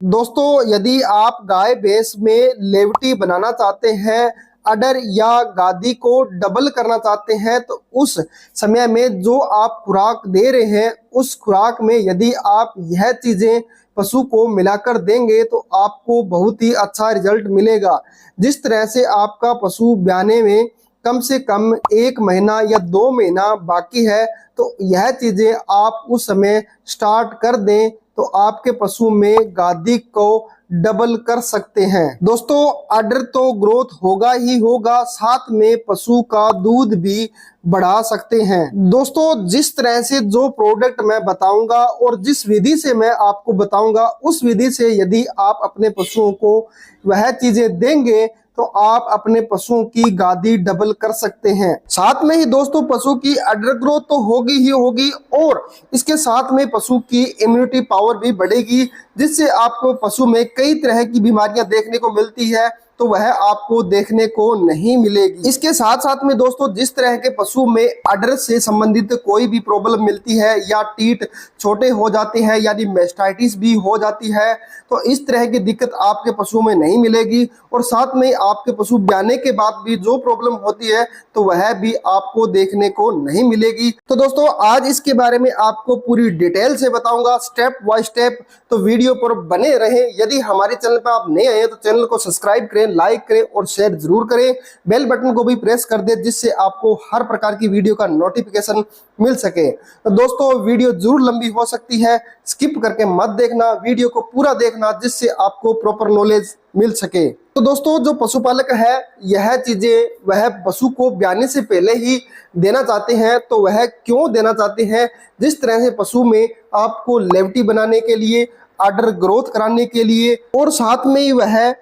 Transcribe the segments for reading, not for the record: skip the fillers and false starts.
दोस्तों, यदि आप गाय भैंस में लेवटी बनाना चाहते हैं, अडर या गादी को डबल करना चाहते हैं, तो उस समय में जो आप खुराक दे रहे हैं उस खुराक में यदि आप यह चीजें पशु को मिलाकर देंगे तो आपको बहुत ही अच्छा रिजल्ट मिलेगा। जिस तरह से आपका पशु ब्याने में कम से कम 1 महीना या 2 महीना बाकी है, तो यह चीजें आप उस समय स्टार्ट कर दें तो आपके पशु में गादी को डबल कर सकते हैं। दोस्तों, अडर तो ग्रोथ होगा ही होगा, साथ में पशु का दूध भी बढ़ा सकते हैं। दोस्तों, जिस तरह से जो प्रोडक्ट मैं बताऊंगा और जिस विधि से मैं आपको बताऊंगा, उस विधि से यदि आप अपने पशुओं को वह चीजें देंगे तो आप अपने पशुओं की गादी डबल कर सकते हैं। साथ में ही दोस्तों, पशु की अडर ग्रोथ तो होगी ही होगी और इसके साथ में पशु की इम्यूनिटी पावर भी बढ़ेगी, जिससे आपको पशु में कई तरह की बीमारियां देखने को मिलती है तो वह आपको देखने को नहीं मिलेगी। इसके साथ साथ में दोस्तों, जिस तरह के पशु में अडर से संबंधित कोई भी प्रॉब्लम मिलती है या टीथ छोटे हो जाते हैं यानी मैस्टाइटिस भी हो जाती है, तो इस तरह की दिक्कत आपके पशु में नहीं मिलेगी। और साथ में आपके पशु ब्याने के बाद भी जो प्रॉब्लम होती है तो वह भी आपको देखने को नहीं मिलेगी। तो दोस्तों, आज इसके बारे में आपको पूरी डिटेल से बताऊंगा, स्टेप बाय स्टेप, तो वीडियो पर बने रहें। यदि हमारे चैनल पर आप नए आए तो चैनल को सब्सक्राइब करें, लाइक करें और शेयर जरूर करें। बेल बटन को भी प्रेस कर दें जिससे आपको हर प्रकार की वीडियो का नोटिफिकेशन मिल सके। तो दोस्तों, वीडियो जरूर लंबी हो सकती है, स्किप करके मत देखना, वीडियो को पूरा देखना जिससे आपको प्रॉपर नॉलेज मिल सके। तो दोस्तों, जो पशुपालक है यह चीजें वह पशु को ब्याने से पहले ही देना चाहते हैं, तो वह क्यों देना चाहते हैं? जिस तरह से पशु में आपको लेवटी बनाने के लिए, अडर ग्रोथ कराने के लिए और साथ में ही वह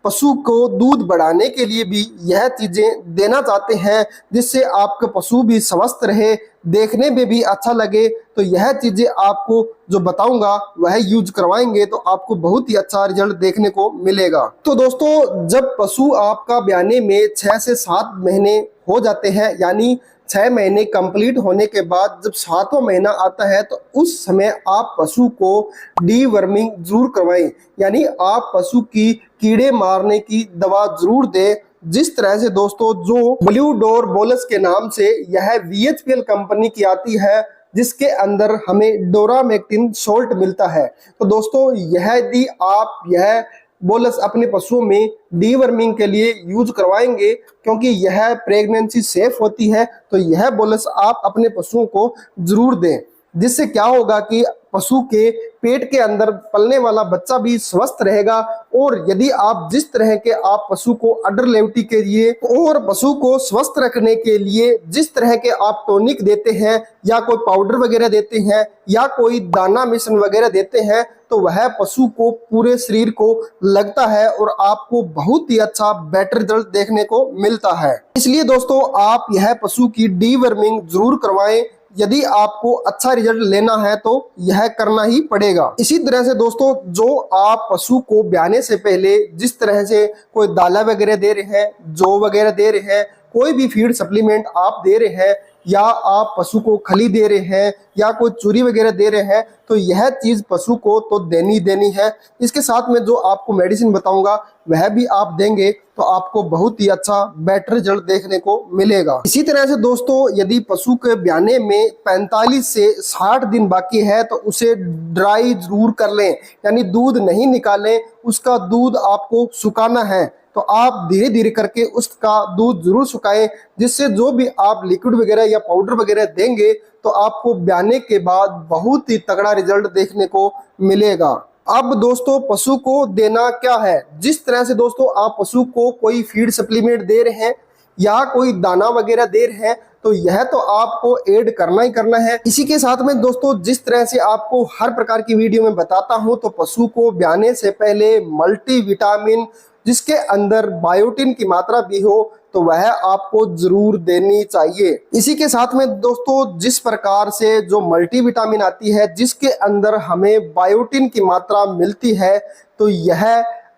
पशु को दूध बढ़ाने के लिए भी यह चीजें देना चाहते हैं, जिससे आपका पशु भी स्वस्थ रहे, देखने में भी अच्छा लगे। तो यह चीजें आपको जो बताऊंगा वह यूज करवाएंगे तो आपको बहुत ही अच्छा रिजल्ट देखने को मिलेगा। तो दोस्तों, जब पशु आपका ब्याने में 6 से 7 महीने हो जाते हैं, यानी 6 महीने कंप्लीट होने के बाद जब 7वां महीना आता है, तो उस समय आप पशु को डीवर्मिंग जरूर करवाएं, यानी आप पशु की कीड़े मारने की दवा जरूर दें। जिस तरह से दोस्तों, जो ब्लू डोर बोलस के नाम से यह VHPL कंपनी की आती है, जिसके अंदर हमें डोरामेक्टिन सोल्ट मिलता है। तो दोस्तों, यह यदि आप यह बोलस अपने पशुओं में डीवर्मिंग के लिए यूज करवाएंगे, क्योंकि यह प्रेगनेंसी सेफ होती है, तो यह बोलस आप अपने पशुओं को जरूर दें। जिससे क्या होगा कि पशु के पेट के अंदर पलने वाला बच्चा भी स्वस्थ रहेगा। और यदि आप जिस तरह के आप पशु को अडर लेवटी के लिए और पशु को स्वस्थ रखने के लिए जिस तरह के आप टॉनिक देते हैं या कोई पाउडर वगैरह देते हैं या कोई दाना मिश्रण वगैरह देते हैं, तो वह पशु को पूरे शरीर को लगता है और आपको बहुत ही अच्छा बेटर रिजल्ट देखने को मिलता है। इसलिए दोस्तों, आप यह पशु की डीवर्मिंग जरूर करवाएं। यदि आपको अच्छा रिजल्ट लेना है तो यह करना ही पड़ेगा। इसी तरह से दोस्तों, जो आप पशु को ब्याने से पहले जिस तरह से कोई दाला वगैरह दे रहे हैं, जौ वगैरह दे रहे हैं, कोई भी फीड सप्लीमेंट आप दे रहे हैं या आप पशु को खली दे रहे हैं या कोई चूरी वगैरह दे रहे हैं, तो यह चीज पशु को तो देनी है। इसके साथ में जो आपको मेडिसिन बताऊंगा वह भी आप देंगे तो आपको बहुत ही अच्छा बेटर रिजल्ट देखने को मिलेगा। इसी तरह से दोस्तों, यदि पशु के ब्याने में 45 से 60 दिन बाकी है तो उसे ड्राई जरूर कर लें, यानी दूध नहीं निकालें, उसका दूध आपको सुखाना है। तो आप धीरे धीरे करके उसका दूध जरूर सुखाएं, जिससे जो भी आप लिक्विड वगैरह या पाउडर वगैरह देंगे तो आपको ब्याने के बाद बहुत ही तगड़ा रिजल्ट देखने को मिलेगा। अब दोस्तों, पशु को देना क्या है? जिस तरह से दोस्तों आप पशु को कोई फीड सप्लीमेंट दे रहे हैं या कोई दाना वगैरह दे रहे हैं, तो यह तो आपको ऐड करना ही करना है। इसी के साथ में दोस्तों, जिस तरह से आपको हर प्रकार की वीडियो में बताता हूं, तो पशु को ब्याने से पहले मल्टीविटामिन जिसके अंदर बायोटिन की मात्रा भी हो तो वह आपको जरूर देनी चाहिए। इसी के साथ में दोस्तों, जिस प्रकार से जो मल्टीविटामिन आती है जिसके अंदर हमें बायोटिन की मात्रा मिलती है, तो यह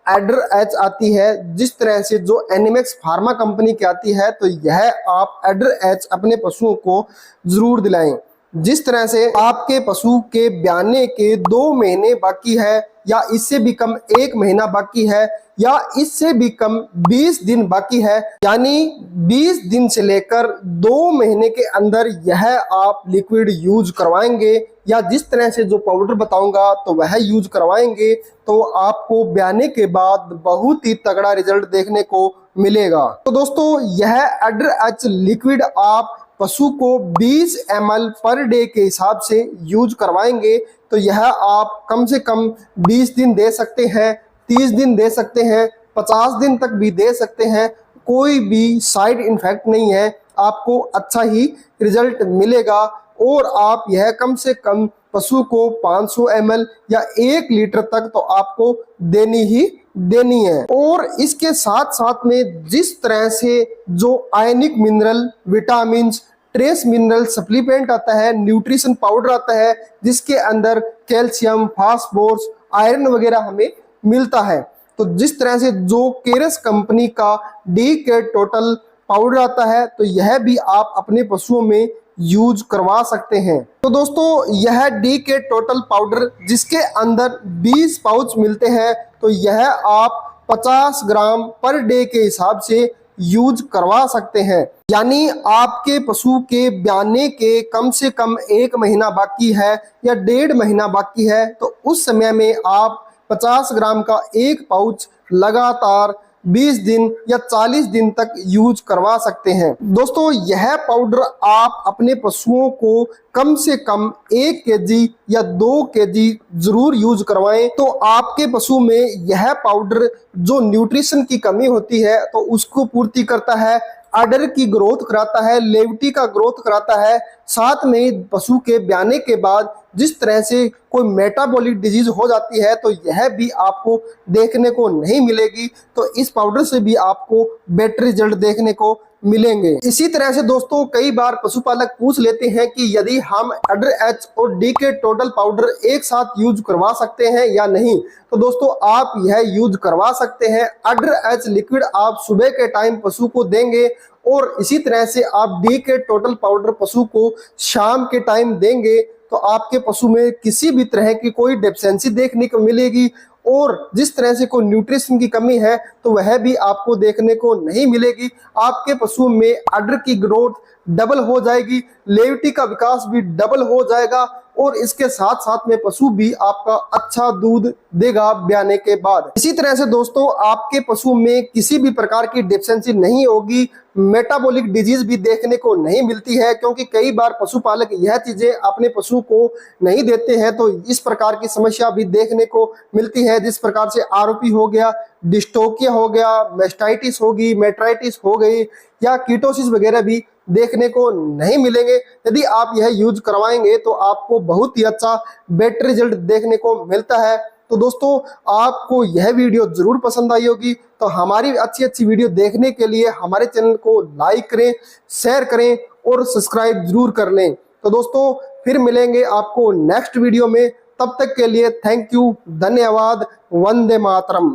एडर एच आती है। जिस तरह से जो एनिमेक्स फार्मा कंपनी की आती है, तो यह आप एडर एच अपने पशुओं को जरूर दिलाएं। जिस तरह से आपके पशु के ब्याने के 2 महीने बाकी है या इससे भी कम 1 महीना बाकी है या इससे भी कम 20 दिन बाकी है, यानी 20 दिन से लेकर 2 महीने के अंदर यह आप लिक्विड यूज करवाएंगे या जिस तरह से जो पाउडर बताऊंगा तो वह यूज करवाएंगे तो आपको ब्याने के बाद बहुत ही तगड़ा रिजल्ट देखने को मिलेगा। तो दोस्तों यह अडर एच लिक्विड आप पशु को 20 ml पर डे के हिसाब से यूज करवाएंगे तो यह आप कम से कम 20 दिन दे सकते हैं, 30 दिन दे सकते हैं, 50 दिन तक भी दे सकते हैं। कोई भी साइड इफेक्ट नहीं है, आपको अच्छा ही रिजल्ट मिलेगा और आप यह कम से कम पशु को 500 ml या 1 लीटर तक तो आपको देनी ही देनी है। और इसके साथ साथ में जिस तरह से जो ionic mineral, vitamin, trace mineral supplement आता है, न्यूट्रिशन पाउडर आता है जिसके अंदर कैल्शियम, फास्फोरस, आयरन वगैरह हमें मिलता है, तो जिस तरह से जो केरस कंपनी का DK टोटल पाउडर आता है तो यह भी आप अपने पशुओं में यूज करवा सकते हैं। तो दोस्तों यह DK टोटल पाउडर जिसके अंदर 20 पाउच मिलते हैं तो यह आप 50 ग्राम पर डे के हिसाब से यूज करवा सकते हैं, यानी आपके पशु के ब्याने के कम से कम 1 महीना बाकी है या 1.5 महीना बाकी है तो उस समय में आप 50 ग्राम का एक पाउच लगातार 20 दिन या 40 दिन तक यूज करवा सकते हैं। दोस्तों यह पाउडर आप अपने पशुओं को कम से कम 1 kg या 2 kg जरूर यूज करवाएं तो आपके पशु में यह पाउडर जो न्यूट्रिशन की कमी होती है तो उसको पूर्ति करता है, अडर की ग्रोथ कराता है, लेविटी का ग्रोथ कराता है, साथ में पशु के ब्याने के बाद जिस तरह से कोई मेटाबॉलिक डिजीज हो जाती है तो यह भी आपको देखने को नहीं मिलेगी। तो इस पाउडर से भी आपको बेटर रिजल्ट देखने को मिलेंगे। इसी तरह से दोस्तों कई बार पशुपालक पूछ लेते हैं कि यदि हम अडर एच और DK टोटल पाउडर एक साथ यूज करवा सकते हैं या नहीं, तो दोस्तों आप यह यूज करवा सकते हैं। अडर एच लिक्विड आप सुबह के टाइम पशु को देंगे और इसी तरह से आप DK टोटल पाउडर पशु को शाम के टाइम देंगे तो आपके पशु में किसी भी तरह की कोई डेफिशिएंसी देखने को मिलेगी और जिस तरह से कोई न्यूट्रिशन की कमी है तो वह भी आपको देखने को नहीं मिलेगी। आपके पशु में अडर की ग्रोथ डबल हो जाएगी, लेविटी का विकास भी डबल हो जाएगा और इसके साथ साथ में पशु भी आपका अच्छा दूध देगा ब्याने के बाद। इसी तरह से दोस्तों आपके पशु में किसी भी प्रकार की डेफिशिएंसी नहीं होगी, मेटाबॉलिक डिजीज भी देखने को नहीं मिलती है, क्योंकि कई बार पशुपालक यह चीजें अपने पशु को नहीं देते हैं तो इस प्रकार की समस्या भी देखने को मिलती है। जिस प्रकार से ROP हो गया, डिस्टोकिया हो गया, मेस्टाइटिस होगी, मेट्राइटिस हो गई या कीटोसिस वगैरह भी देखने को नहीं मिलेंगे। यदि आप यह यूज करवाएंगे तो आपको बहुत ही अच्छा बेटर रिजल्ट देखने को मिलता है। तो दोस्तों आपको यह वीडियो जरूर पसंद आई होगी, तो हमारी अच्छी वीडियो देखने के लिए हमारे चैनल को लाइक करें, शेयर करें और सब्सक्राइब जरूर कर लें। तो दोस्तों फिर मिलेंगे आपको नेक्स्ट वीडियो में, तब तक के लिए थैंक यू, धन्यवाद, वंदे मातरम।